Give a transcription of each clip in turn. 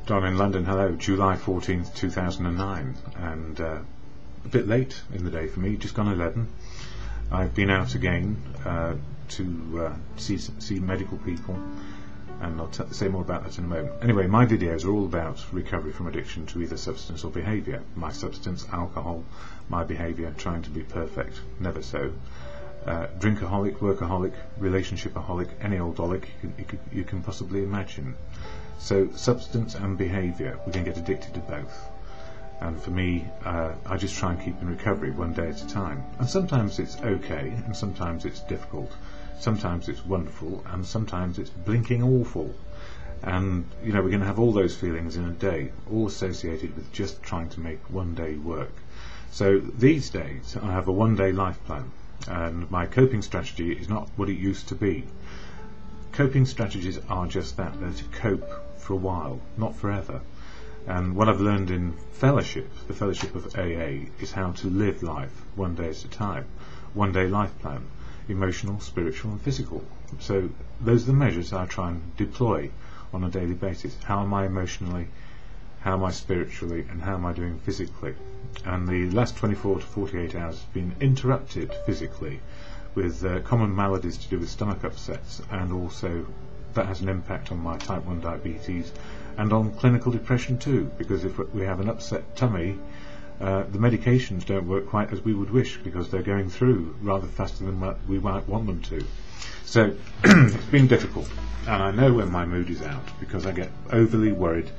Don in London, hello, July 14th, 2009, and a bit late in the day for me, just gone 11. I've been out again to see medical people, and I'll say more about that in a moment. Anyway, my videos are all about recovery from addiction to either substance or behaviour. My substance, alcohol; my behaviour, trying to be perfect, never so. Drinkaholic, workaholic, relationshipaholic, any old holic you can possibly imagine. So substance and behaviour, we can get addicted to both. And for me, I just try and keep in recovery one day at a time. And sometimes it's okay, and sometimes it's difficult. Sometimes it's wonderful, and sometimes it's blinking awful. And, you know, we're going to have all those feelings in a day, all associated with just trying to make one day work. So these days, I have a one-day life plan, and my coping strategy is not what it used to be. Coping strategies are just that, they're to cope for a while, not forever. And what I've learned in fellowship, the fellowship of AA, is how to live life one day at a time. One day life plan, emotional, spiritual and physical. So those are the measures I try and deploy on a daily basis. How am I emotionally, how am I spiritually, and how am I doing physically? And the last 24 to 48 hours have been interrupted physically with common maladies to do with stomach upsets, and also that has an impact on my type 1 diabetes and on clinical depression too, because if we have an upset tummy, the medications don't work quite as we would wish, because they're going through rather faster than what we might want them to. So it's been difficult, and I know when my mood is out, because I get overly worried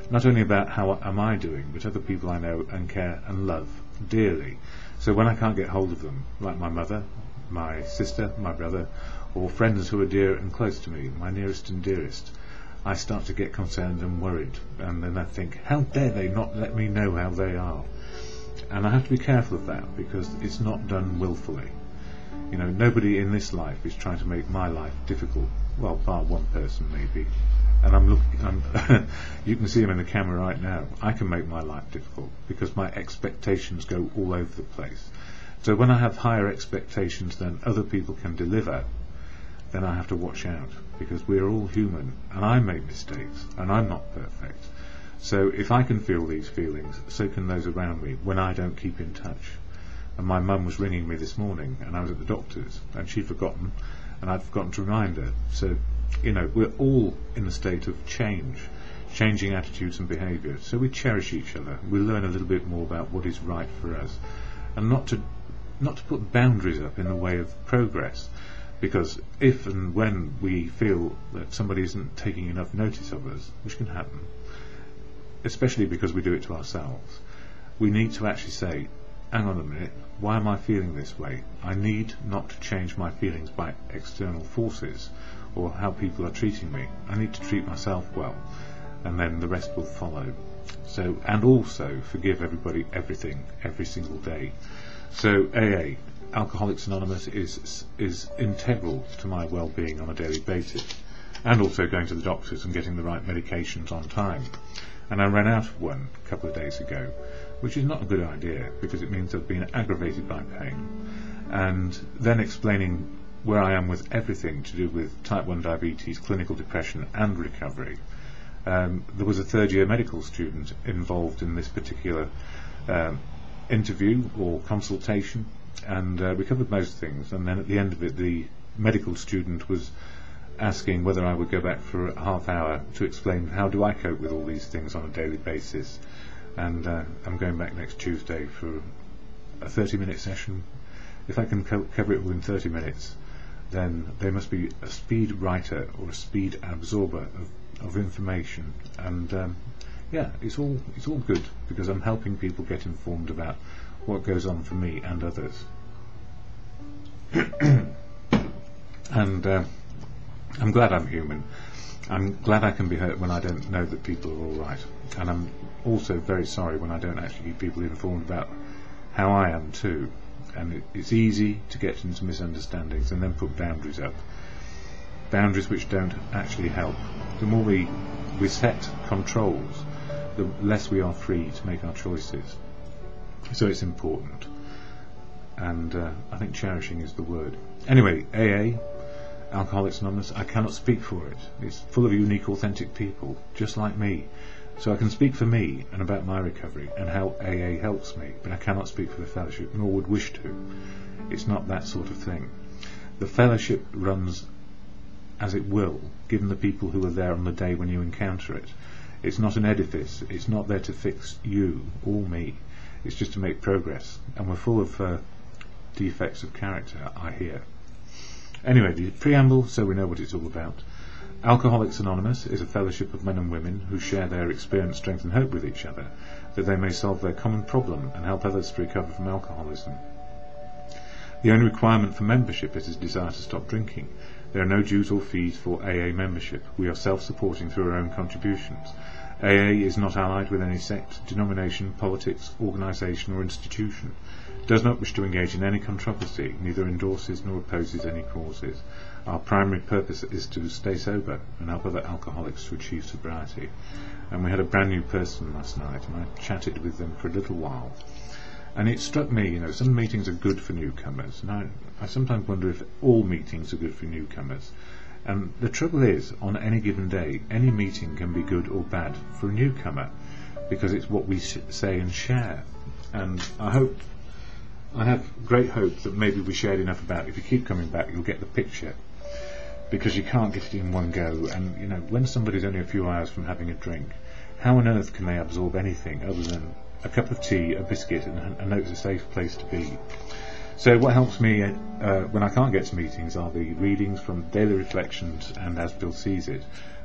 not only about how am I doing, but other people I know and care and love dearly. So when I can't get hold of them, like my mother, my sister, my brother, or friends who are dear and close to me, my nearest and dearest, I start to get concerned and worried, and then I think, how dare they not let me know how they are? And I have to be careful of that, because it's not done willfully. You know, nobody in this life is trying to make my life difficult. Well, bar one person maybe. And I'm looking, you can see him in the camera right now. I can make my life difficult because my expectations go all over the place. So when I have higher expectations than other people can deliver, then I have to watch out, because we're all human, and I make mistakes, and I'm not perfect. So if I can feel these feelings, so can those around me when I don't keep in touch. And my mum was ringing me this morning, and I was at the doctor's, and she'd forgotten, and I'd forgotten to remind her. So, you know, we're all in a state of change, changing attitudes and behaviour. So we cherish each other. We learn a little bit more about what is right for us, and not to put boundaries up in the way of progress. Because if and when we feel that somebody isn't taking enough notice of us, which can happen, especially because we do it to ourselves, we need to actually say, hang on a minute, why am I feeling this way? I need not to change my feelings by external forces or how people are treating me. I need to treat myself well, and then the rest will follow. So, and also forgive everybody everything every single day. So AA, Alcoholics Anonymous, is integral to my well-being on a daily basis, and also going to the doctors and getting the right medications on time. And I ran out of one a couple of days ago, which is not a good idea, because it means I've been aggravated by pain. And then explaining where I am with everything to do with type 1 diabetes, clinical depression and recovery. There was a third-year medical student involved in this particular interview or consultation, and we covered most things, and then at the end of it the medical student was asking whether I would go back for a half hour to explain how do I cope with all these things on a daily basis. And I'm going back next Tuesday for a 30-minute session. If I can cover it within 30 minutes, then they must be a speed writer or a speed absorber of information. And yeah, it's all good, because I'm helping people get informed about what goes on for me and others. And I'm glad I'm human. I'm glad I can be hurt when I don't know that people are all right. And I'm also very sorry when I don't actually keep people informed about how I am too. And it's easy to get into misunderstandings and then put boundaries up. Boundaries which don't actually help. The more we set controls, the less we are free to make our choices. So it's important. And I think cherishing is the word. Anyway, AA, Alcoholics Anonymous, I cannot speak for it. It's full of unique, authentic people, just like me. So I can speak for me and about my recovery and how AA helps me, but I cannot speak for the fellowship, nor would wish to. It's not that sort of thing. The fellowship runs as it will, given the people who are there on the day when you encounter it. It's not an edifice. It's not there to fix you or me. It's just to make progress, and we're full of defects of character, I hear. Anyway, the preamble, so we know what it's all about. Alcoholics Anonymous is a fellowship of men and women who share their experience, strength and hope with each other, that they may solve their common problem and help others to recover from alcoholism. The only requirement for membership is a desire to stop drinking. There are no dues or fees for AA membership. We are self-supporting through our own contributions. AA is not allied with any sect, denomination, politics, organisation or institution. Does not wish to engage in any controversy, neither endorses nor opposes any causes. Our primary purpose is to stay sober and help other alcoholics to achieve sobriety. And we had a brand new person last night, and I chatted with them for a little while. And it struck me, some meetings are good for newcomers. And I sometimes wonder if all meetings are good for newcomers. And the trouble is, on any given day, any meeting can be good or bad for a newcomer, because it's what we say and share. And I have great hope that maybe we shared enough about it. If you keep coming back, you'll get the picture, because you can't get it in one go. And when somebody's only a few hours from having a drink, how on earth can they absorb anything other than a cup of tea, a biscuit, and a note it's a safe place to be? So what helps me when I can't get to meetings are the readings from Daily Reflections and As Bill Sees It.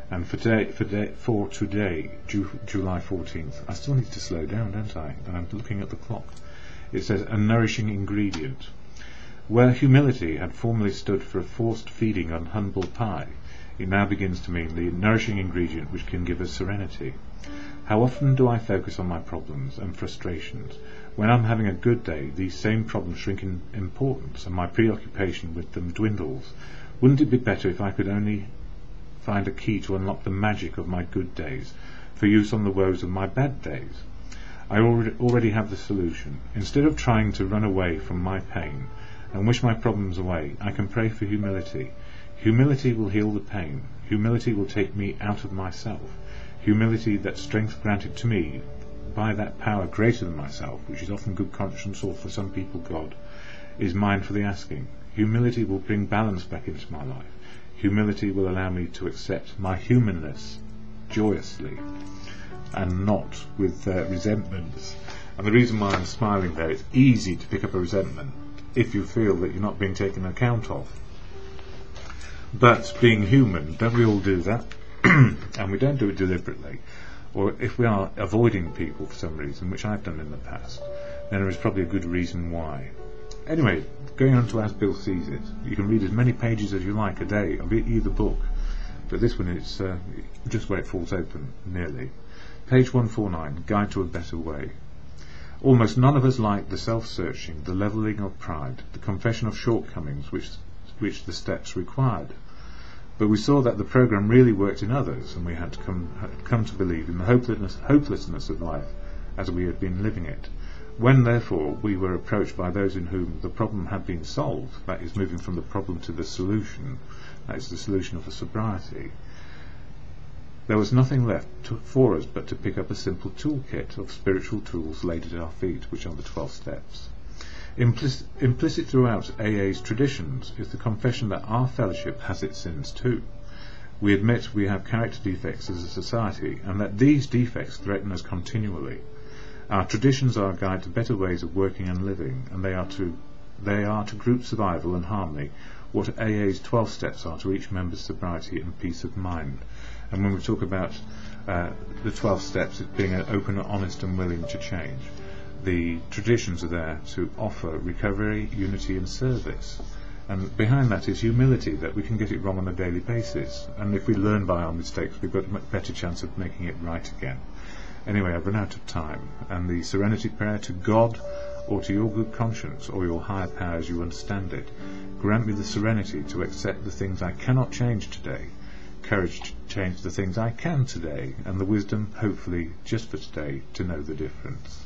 And for today, July 14th, I still need to slow down, don't I? And I'm looking at the clock. It says, a nourishing ingredient. Where humility had formerly stood for a forced feeding on humble pie, it now begins to mean the nourishing ingredient which can give us serenity. How often do I focus on my problems and frustrations? When I'm having a good day, these same problems shrink in importance and my preoccupation with them dwindles. Wouldn't it be better if I could only find a key to unlock the magic of my good days for use on the woes of my bad days? I already have the solution. Instead of trying to run away from my pain and wish my problems away, I can pray for humility. Humility will heal the pain. Humility will take me out of myself. Humility, that strength granted to me by that power greater than myself, which is often good conscience or for some people God, is mine for the asking. Humility will bring balance back into my life. Humility will allow me to accept my humanness joyously and not with resentments. And the reason why I'm smiling there, it's easy to pick up a resentment if you feel that you're not being taken account of. But being human, don't we all do that? And we don't do it deliberately. Or if we are avoiding people for some reason, which I've done in the past, then there is probably a good reason why. Anyway, going on to As Bill Sees It, you can read as many pages as you like a day of either book, but this one it's just where it falls open, nearly. Page 149, Guide to a Better Way. Almost none of us like the self-searching, the levelling of pride, the confession of shortcomings which the steps required. But we saw that the program really worked in others, and we had come to believe in the hopelessness of life as we had been living it. When, therefore, we were approached by those in whom the problem had been solved, that is, moving from the problem to the solution, that is, the solution of the sobriety, there was nothing left for us but to pick up a simple toolkit of spiritual tools laid at our feet, which are the 12 steps. Implicit throughout AA's traditions is the confession that our fellowship has its sins too. We admit we have character defects as a society, and that these defects threaten us continually. Our traditions are a guide to better ways of working and living, and they are to group survival and harmony what AA's 12 steps are to each member's sobriety and peace of mind. And when we talk about the 12 steps as being open, honest and willing to change, the traditions are there to offer recovery, unity and service. And behind that is humility, that we can get it wrong on a daily basis. And if we learn by our mistakes, we've got a much better chance of making it right again. Anyway, I've run out of time. And the serenity prayer to God, or to your good conscience, or your higher power as you understand it, grant me the serenity to accept the things I cannot change today, courage to change the things I can today, and the wisdom, hopefully, just for today, to know the difference.